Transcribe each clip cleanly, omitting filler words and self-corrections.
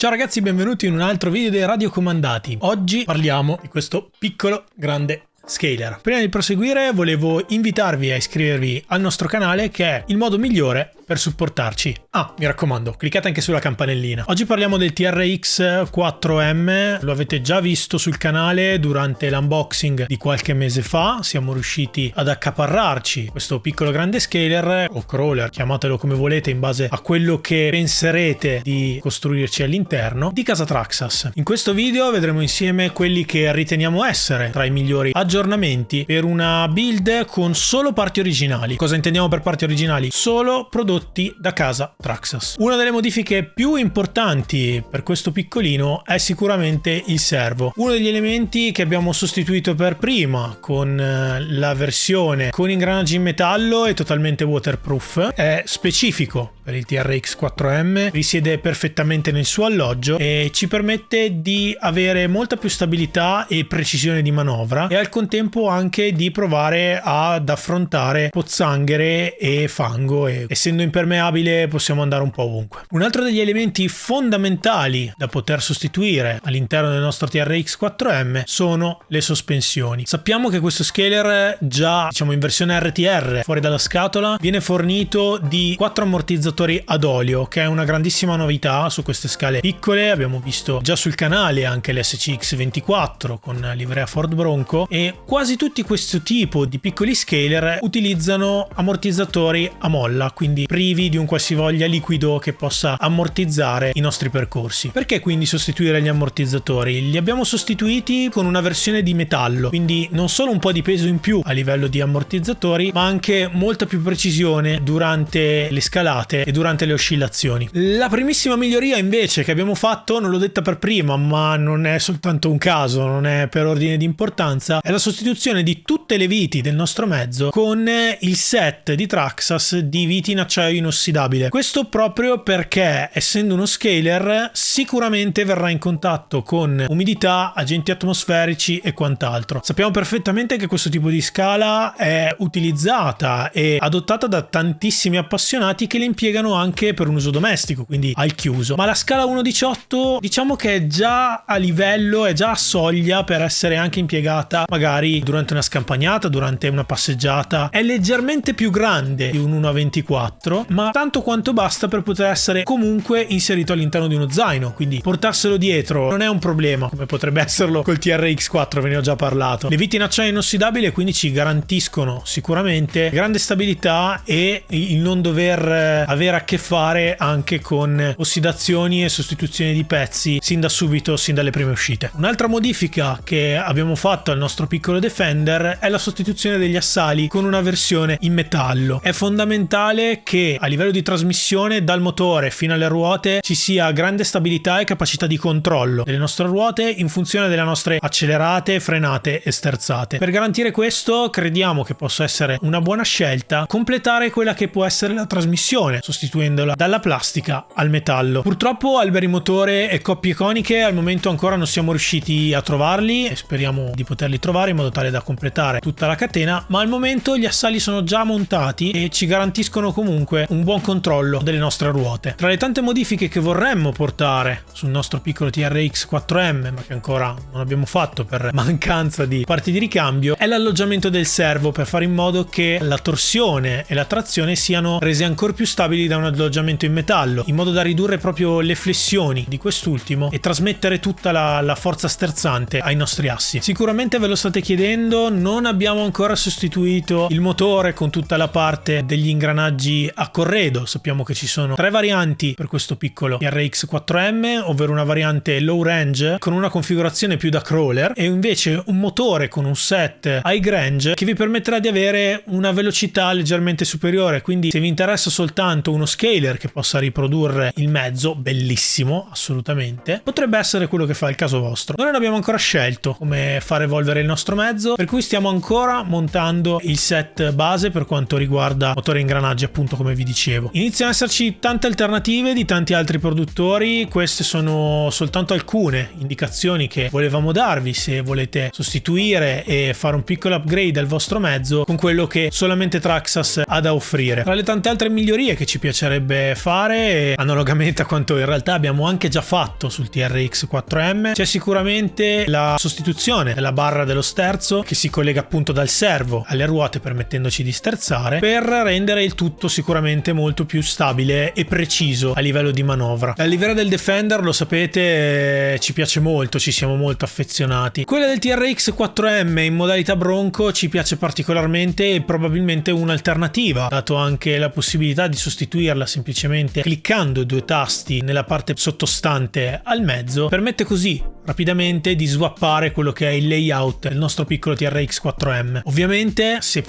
Ciao ragazzi, benvenuti in un altro video dei radiocomandati. Oggi parliamo di questo piccolo grande scaler. Prima di proseguire volevo invitarvi a iscrivervi al nostro canale, che è il modo migliore per supportarci. Mi raccomando, cliccate anche sulla campanellina. Oggi parliamo del TRX 4M, lo avete già visto sul canale durante l'unboxing di qualche mese fa. Siamo riusciti ad accaparrarci questo piccolo grande scaler o crawler, chiamatelo come volete in base a quello che penserete di costruirci all'interno, di casa Traxxas. In questo video vedremo insieme quelli che riteniamo essere tra i migliori aggiornamenti per una build con solo parti originali. Cosa intendiamo per parti originali? Solo prodotti da casa Traxxas. Una delle modifiche più importanti per questo piccolino è sicuramente il servo. Uno degli elementi che abbiamo sostituito per prima con la versione con ingranaggi in metallo e totalmente waterproof è specifico per il TRX 4M, risiede perfettamente nel suo alloggio e ci permette di avere molta più stabilità e precisione di manovra, e al contempo anche di provare ad affrontare pozzanghere e fango, e essendo impermeabile possiamo andare un po' ovunque. Un altro degli elementi fondamentali da poter sostituire all'interno del nostro TRX 4M sono le sospensioni. Sappiamo che questo scaler, già in versione RTR fuori dalla scatola, viene fornito di 4 ammortizzatori ad olio, che è una grandissima novità su queste scale piccole. Abbiamo visto già sul canale anche l'SCX 24 con livrea Ford Bronco, e quasi tutti questo tipo di piccoli scaler utilizzano ammortizzatori a molla, quindi privi di un qualsivoglia liquido che possa ammortizzare i nostri percorsi. Perché quindi sostituire gli ammortizzatori? Li abbiamo sostituiti con una versione di metallo, quindi non solo un po' di peso in più a livello di ammortizzatori, ma anche molta più precisione durante le scalate e durante le oscillazioni. La primissima miglioria invece che abbiamo fatto, non l'ho detta per prima, ma non è soltanto un caso, non è per ordine di importanza, è la sostituzione di tutte le viti del nostro mezzo con il set di Traxxas di viti in acciaio inossidabile. Questo proprio perché, essendo uno scaler, sicuramente verrà in contatto con umidità, agenti atmosferici e quant'altro. Sappiamo perfettamente che questo tipo di scala è utilizzata e adottata da tantissimi appassionati che le impiegano anche per un uso domestico, quindi al chiuso. Ma la scala 1.18 diciamo che è già a livello, è già a soglia per essere anche impiegata magari durante una scampagnata, durante una passeggiata. È leggermente più grande di un 1.24, ma tanto quanto basta per poter essere comunque inserito all'interno di uno zaino, quindi portarselo dietro non è un problema, come potrebbe esserlo col TRX 4, ve ne ho già parlato. Le viti in acciaio inossidabile quindi ci garantiscono sicuramente grande stabilità e il non dover avere a che fare anche con ossidazioni e sostituzioni di pezzi sin da subito, sin dalle prime uscite. Un'altra modifica che abbiamo fatto al nostro piccolo Defender è la sostituzione degli assali con una versione in metallo. È fondamentale che a livello di trasmissione dal motore fino alle ruote ci sia grande stabilità e capacità di controllo delle nostre ruote in funzione delle nostre accelerate, frenate e sterzate. Per garantire questo crediamo che possa essere una buona scelta completare quella che può essere la trasmissione, sostituendola dalla plastica al metallo. Purtroppo alberi motore e coppie coniche al momento ancora non siamo riusciti a trovarli, e speriamo di poterli trovare in modo tale da completare tutta la catena, ma al momento gli assali sono già montati e ci garantiscono comunque un buon controllo delle nostre ruote. Tra le tante modifiche che vorremmo portare sul nostro piccolo TRX 4M, ma che ancora non abbiamo fatto per mancanza di parti di ricambio, è l'alloggiamento del servo, per fare in modo che la torsione e la trazione siano rese ancora più stabili da un alloggiamento in metallo, in modo da ridurre proprio le flessioni di quest'ultimo e trasmettere tutta la forza sterzante ai nostri assi. Sicuramente ve lo state chiedendo, non abbiamo ancora sostituito il motore con tutta la parte degli ingranaggi a corredo. Sappiamo che ci sono 3 varianti per questo piccolo TRX 4M, ovvero una variante low range con una configurazione più da crawler e invece un motore con un set high range che vi permetterà di avere una velocità leggermente superiore. Quindi se vi interessa soltanto uno scaler che possa riprodurre il mezzo, bellissimo, assolutamente, potrebbe essere quello che fa il caso vostro. Noi non abbiamo ancora scelto come far evolvere il nostro mezzo, per cui stiamo ancora montando il set base per quanto riguarda motore e ingranaggi, appunto, come vi dicevo. Iniziano ad esserci tante alternative di tanti altri produttori, queste sono soltanto alcune indicazioni che volevamo darvi se volete sostituire e fare un piccolo upgrade al vostro mezzo con quello che solamente Traxxas ha da offrire. Tra le tante altre migliorie che ci ci piacerebbe fare, analogamente a quanto in realtà abbiamo anche già fatto sul TRX 4M. C'è sicuramente la sostituzione della barra dello sterzo che si collega appunto dal servo alle ruote, permettendoci di sterzare, per rendere il tutto sicuramente molto più stabile e preciso a livello di manovra. La livrea del Defender, lo sapete, ci piace molto, ci siamo molto affezionati. Quella del TRX 4M in modalità Bronco ci piace particolarmente e probabilmente un'alternativa, dato anche la possibilità di sostituirla semplicemente cliccando 2 tasti nella parte sottostante al mezzo, permette così rapidamente di swappare quello che è il layout del nostro piccolo TRX 4M. Ovviamente, se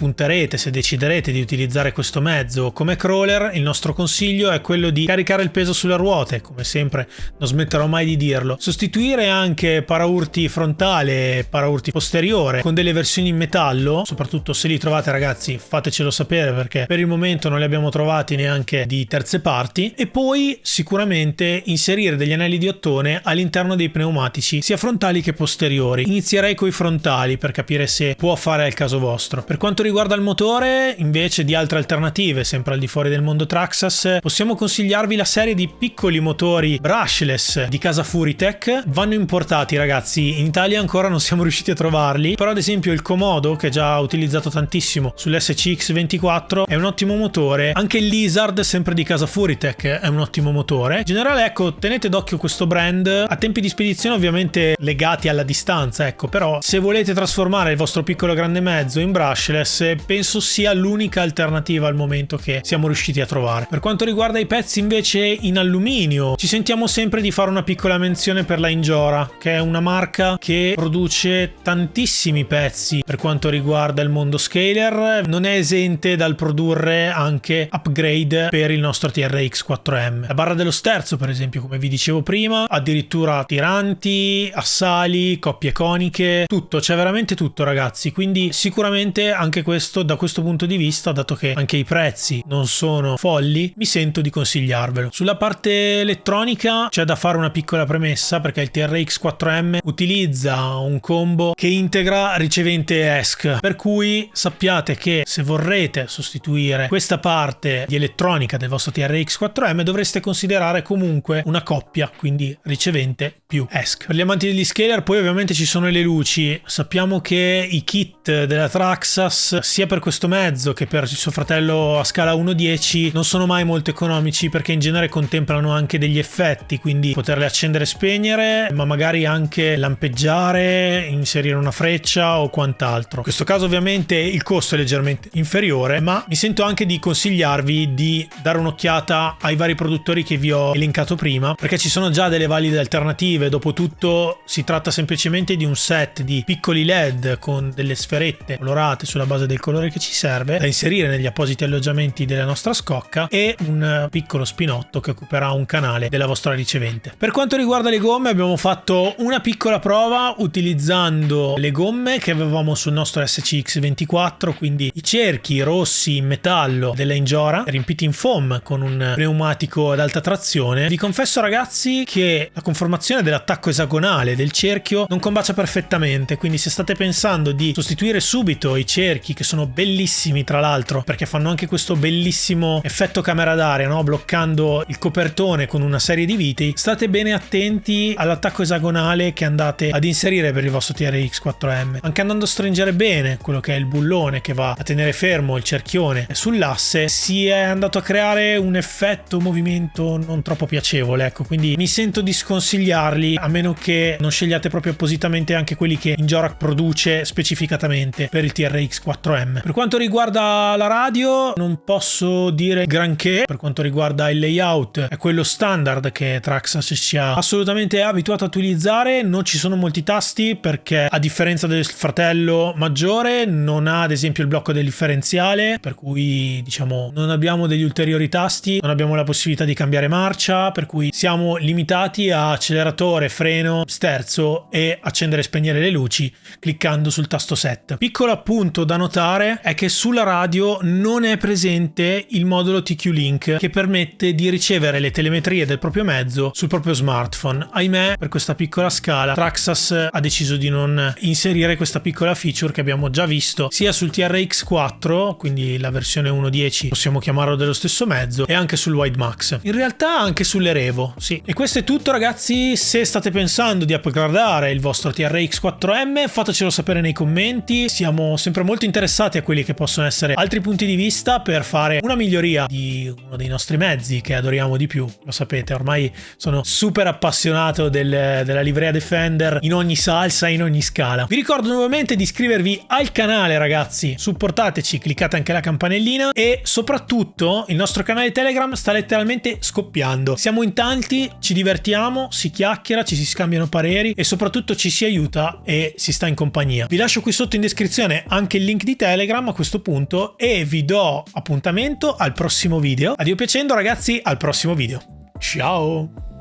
deciderete di utilizzare questo mezzo come crawler, il nostro consiglio è quello di caricare il peso sulle ruote, come sempre, non smetterò mai di dirlo. Sostituire anche paraurti frontale e paraurti posteriore con delle versioni in metallo, soprattutto se li trovate, ragazzi, fatecelo sapere, perché per il momento non li abbiamo trovati neanche di terze parti. E poi sicuramente inserire degli anelli di ottone all'interno dei pneumatici, sia frontali che posteriori. Inizierei coi frontali per capire se può fare al caso vostro. Per quanto riguarda il motore, invece di altre alternative, sempre al di fuori del mondo Traxxas, possiamo consigliarvi la serie di piccoli motori brushless di casa Furitech. Vanno importati, ragazzi, in Italia ancora non siamo riusciti a trovarli, però ad esempio il Komodo, che già utilizzato tantissimo sull'SCX24, è un ottimo motore. Anche il Lizard, sempre di casa Furitech, è un ottimo motore. In generale, ecco, tenete d'occhio questo brand. A tempi di spedizione ovviamente legati alla distanza, ecco, però se volete trasformare il vostro piccolo grande mezzo in brushless, penso sia l'unica alternativa al momento che siamo riusciti a trovare. Per quanto riguarda i pezzi invece in alluminio, ci sentiamo sempre di fare una piccola menzione per la Injora, che è una marca che produce tantissimi pezzi per quanto riguarda il mondo scaler. Non è esente dal produrre anche upgrade per il nostro TRX 4M. La barra dello sterzo, per esempio, come vi dicevo prima, addirittura tiranti, assali, coppie coniche, tutto, c'è veramente tutto, ragazzi. Quindi sicuramente anche questo, da questo punto di vista, dato che anche i prezzi non sono folli, mi sento di consigliarvelo. Sulla parte elettronica c'è da fare una piccola premessa, perché il TRX 4M utilizza un combo che integra ricevente ESC, per cui sappiate che se vorrete sostituire questa parte di elettronica del vostro TRX 4M dovreste considerare comunque una coppia, quindi ricevente più ESC. Per gli amanti degli scaler poi ovviamente ci sono le luci. Sappiamo che i kit della Traxxas, sia per questo mezzo che per il suo fratello a scala 1.10, non sono mai molto economici, perché in genere contemplano anche degli effetti, quindi poterle accendere e spegnere, ma magari anche lampeggiare, inserire una freccia o quant'altro. In questo caso ovviamente il costo è leggermente inferiore, ma mi sento anche di consigliarvi di dare un'occhiata ai vari produttori che vi ho elencato prima, perché ci sono già delle valide alternative. Dopotutto si tratta semplicemente di un set di piccoli LED con delle sferette colorate sulla base del colore che ci serve, da inserire negli appositi alloggiamenti della nostra scocca, e un piccolo spinotto che occuperà un canale della vostra ricevente. Per quanto riguarda le gomme, abbiamo fatto una piccola prova utilizzando le gomme che avevamo sul nostro SCX24, quindi i cerchi rossi in metallo della Injora riempiti in foam con un pneumatico ad alta trazione. Vi confesso, ragazzi, che la conformazione dell'attacco esagonale del cerchio non combacia perfettamente, quindi se state pensando di sostituire subito i cerchi, che sono bellissimi tra l'altro perché fanno anche questo bellissimo effetto camera d'aria, no? Bloccando il copertone con una serie di viti, state bene attenti all'attacco esagonale che andate ad inserire per il vostro TRX 4M. Anche andando a stringere bene quello che è il bullone che va a tenere fermo il cerchione sull'asse, si è andato a creare un effetto, un movimento non troppo piacevole, ecco, quindi mi sento di sconsigliarli, a meno che non scegliate proprio appositamente anche quelli che Injora produce specificatamente per il TRX 4M. Per quanto riguarda la radio, non posso dire granché. Per quanto riguarda il layout, è quello standard che Traxxas ci ha assolutamente abituato a utilizzare. Non ci sono molti tasti, perché a differenza del fratello maggiore non ha ad esempio il blocco del differenziale, per cui diciamo non abbiamo degli ulteriori tasti, non abbiamo la possibilità di cambiare marcia, per cui siamo limitati a acceleratore, freno meno sterzo e accendere e spegnere le luci cliccando sul tasto set. Piccolo appunto da notare è che sulla radio non è presente il modulo TQ-Link che permette di ricevere le telemetrie del proprio mezzo sul proprio smartphone. Ahimè, per questa piccola scala Traxxas ha deciso di non inserire questa piccola feature che abbiamo già visto sia sul TRX 4, quindi la versione 1.10 possiamo chiamarlo dello stesso mezzo, e anche sul Wide Max, in realtà anche sulle Revo, sì. E questo è tutto ragazzi. Se state pensando di upgradare il vostro TRX 4M, fatecelo sapere nei commenti, siamo sempre molto interessati a quelli che possono essere altri punti di vista per fare una miglioria di uno dei nostri mezzi che adoriamo di più. Lo sapete, ormai sono super appassionato della livrea Defender in ogni salsa, in ogni scala. Vi ricordo nuovamente di iscrivervi al canale ragazzi, supportateci, cliccate anche la campanellina e soprattutto il nostro canale Telegram sta letteralmente scoppiando. Siamo in tanti, ci divertiamo, si chiacchiera, ci si scambiano pareri e soprattutto ci si aiuta e si sta in compagnia. Vi lascio qui sotto in descrizione anche il link di Telegram a questo punto e vi do appuntamento al prossimo video. Addio piacendo ragazzi, al prossimo video. Ciao!